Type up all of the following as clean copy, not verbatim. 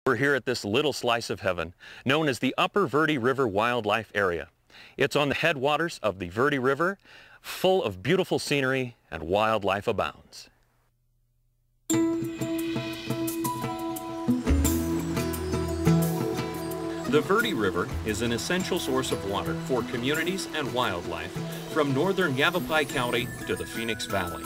We're here at this little slice of heaven, known as the Upper Verde River Wildlife Area. It's on the headwaters of the Verde River, full of beautiful scenery and wildlife abounds. The Verde River is an essential source of water for communities and wildlife from northern Yavapai County to the Phoenix Valley.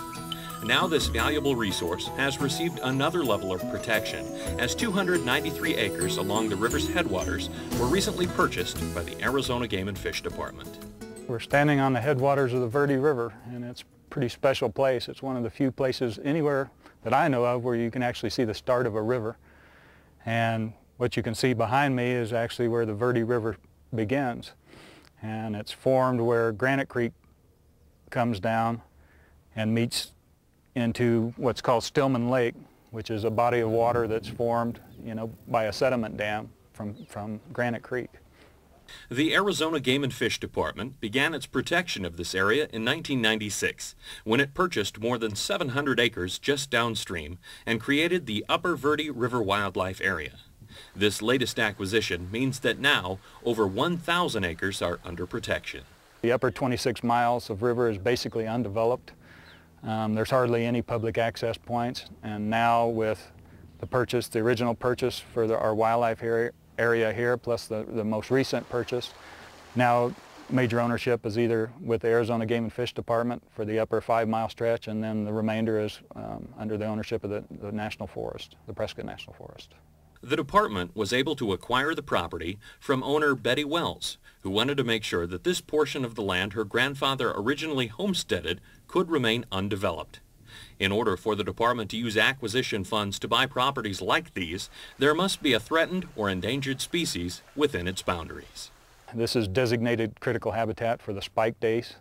Now this valuable resource has received another level of protection as 293 acres along the river's headwaters were recently purchased by the Arizona Game and Fish Department. We're standing on the headwaters of the Verde River, and it's a pretty special place. It's one of the few places anywhere that I know of where you can actually see the start of a river. And what you can see behind me is actually where the Verde River begins. And it's formed where Granite Creek comes down and meets into what's called Stillman Lake, which is a body of water that's formed, by a sediment dam from Granite Creek. The Arizona Game and Fish Department began its protection of this area in 1996 when it purchased more than 700 acres just downstream and created the Upper Verde River Wildlife Area. This latest acquisition means that now over 1,000 acres are under protection. The upper 26 miles of river is basically undeveloped. There's hardly any public access points, and now with the original purchase for our wildlife area here, plus the most recent purchase, now major ownership is either with the Arizona Game and Fish Department for the upper 5-mile stretch, and then the remainder is under the ownership of the National Forest, the Prescott National Forest. The department was able to acquire the property from owner Betty Wells, who wanted to make sure that this portion of the land her grandfather originally homesteaded could remain undeveloped. In order for the department to use acquisition funds to buy properties like these, there must be a threatened or endangered species within its boundaries. This is designated critical habitat for the spike dace,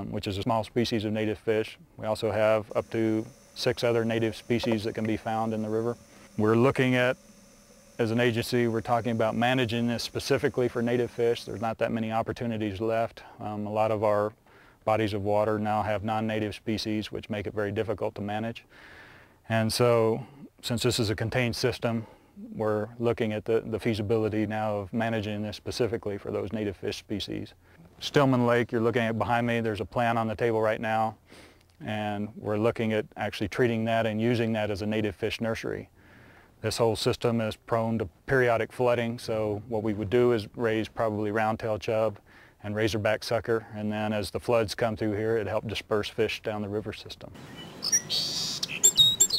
which is a small species of native fish. We also have up to 6 other native species that can be found in the river. We're looking at, as an agency, we're talking about managing this specifically for native fish. There's not that many opportunities left. A lot of our bodies of water now have non-native species, which make it very difficult to manage. And so, since this is a contained system, we're looking at the feasibility now of managing this specifically for those native fish species. Stillman Lake, you're looking at behind me, there's a plan on the table right now, and we're looking at actually treating that and using that as a native fish nursery. This whole system is prone to periodic flooding, so what we would do is raise probably round-tailed chub and razorback sucker, and then as the floods come through here, it helps disperse fish down the river system.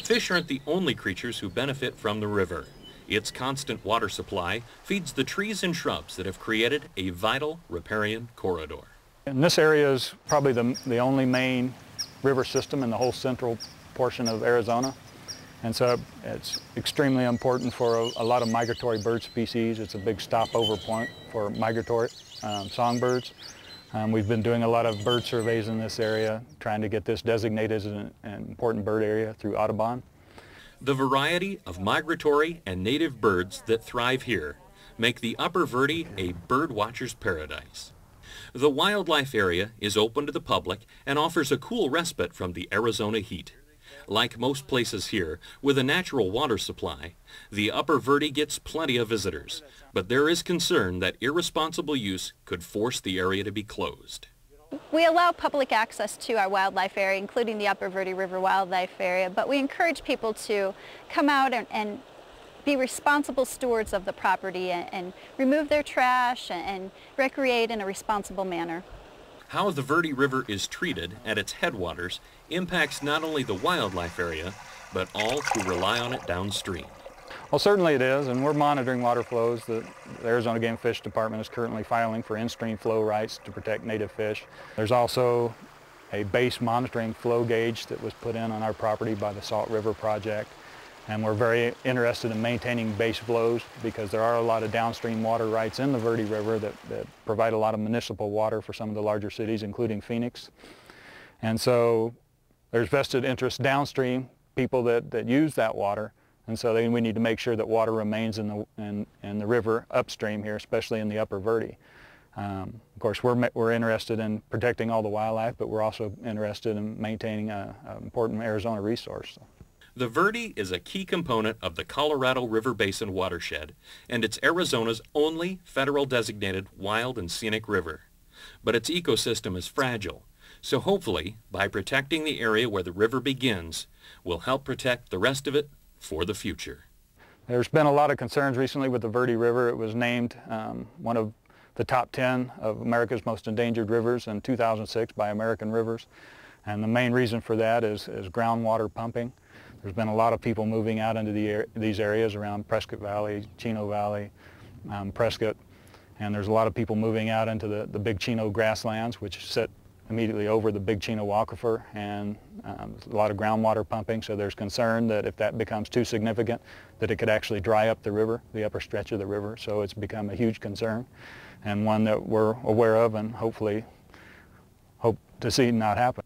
Fish aren't the only creatures who benefit from the river. Its constant water supply feeds the trees and shrubs that have created a vital riparian corridor. And this area is probably the only main river system in the whole central portion of Arizona. And so it's extremely important for a lot of migratory bird species. It's a big stopover point for migratory songbirds. We've been doing a lot of bird surveys in this area, trying to get this designated as an important bird area through Audubon. The variety of migratory and native birds that thrive here make the Upper Verde a bird watcher's paradise. The wildlife area is open to the public and offers a cool respite from the Arizona heat. Like most places here, with a natural water supply, the Upper Verde gets plenty of visitors, but there is concern that irresponsible use could force the area to be closed. We allow public access to our wildlife area, including the Upper Verde River Wildlife Area, but we encourage people to come out and be responsible stewards of the property and remove their trash and recreate in a responsible manner. How the Verde River is treated at its headwaters impacts not only the wildlife area, but all who rely on it downstream. Well, certainly it is, and we're monitoring water flows. The Arizona Game and Fish Department is currently filing for in-stream flow rights to protect native fish. There's also a base monitoring flow gauge that was put in on our property by the Salt River Project. And we're very interested in maintaining base flows because there are a lot of downstream water rights in the Verde River that provide a lot of municipal water for some of the larger cities, including Phoenix. And so there's vested interest downstream, people that use that water. And so we need to make sure that water remains in the river upstream here, especially in the Upper Verde. Of course, we're interested in protecting all the wildlife, but we're also interested in maintaining an important Arizona resource. The Verde is a key component of the Colorado River Basin watershed, and it's Arizona's only federal designated wild and scenic river. But its ecosystem is fragile, so hopefully, by protecting the area where the river begins, we'll help protect the rest of it for the future. There's been a lot of concerns recently with the Verde River. It was named one of the top 10 of America's most endangered rivers in 2006 by American Rivers. And the main reason for that is groundwater pumping. There's been a lot of people moving out into these areas around Prescott Valley, Chino Valley, Prescott, and there's a lot of people moving out into the Big Chino grasslands, which sit immediately over the Big Chino Aquifer, and a lot of groundwater pumping, so there's concern that if that becomes too significant, that it could actually dry up the river, the upper stretch of the river, so it's become a huge concern, and one that we're aware of and hopefully hope to see not happen.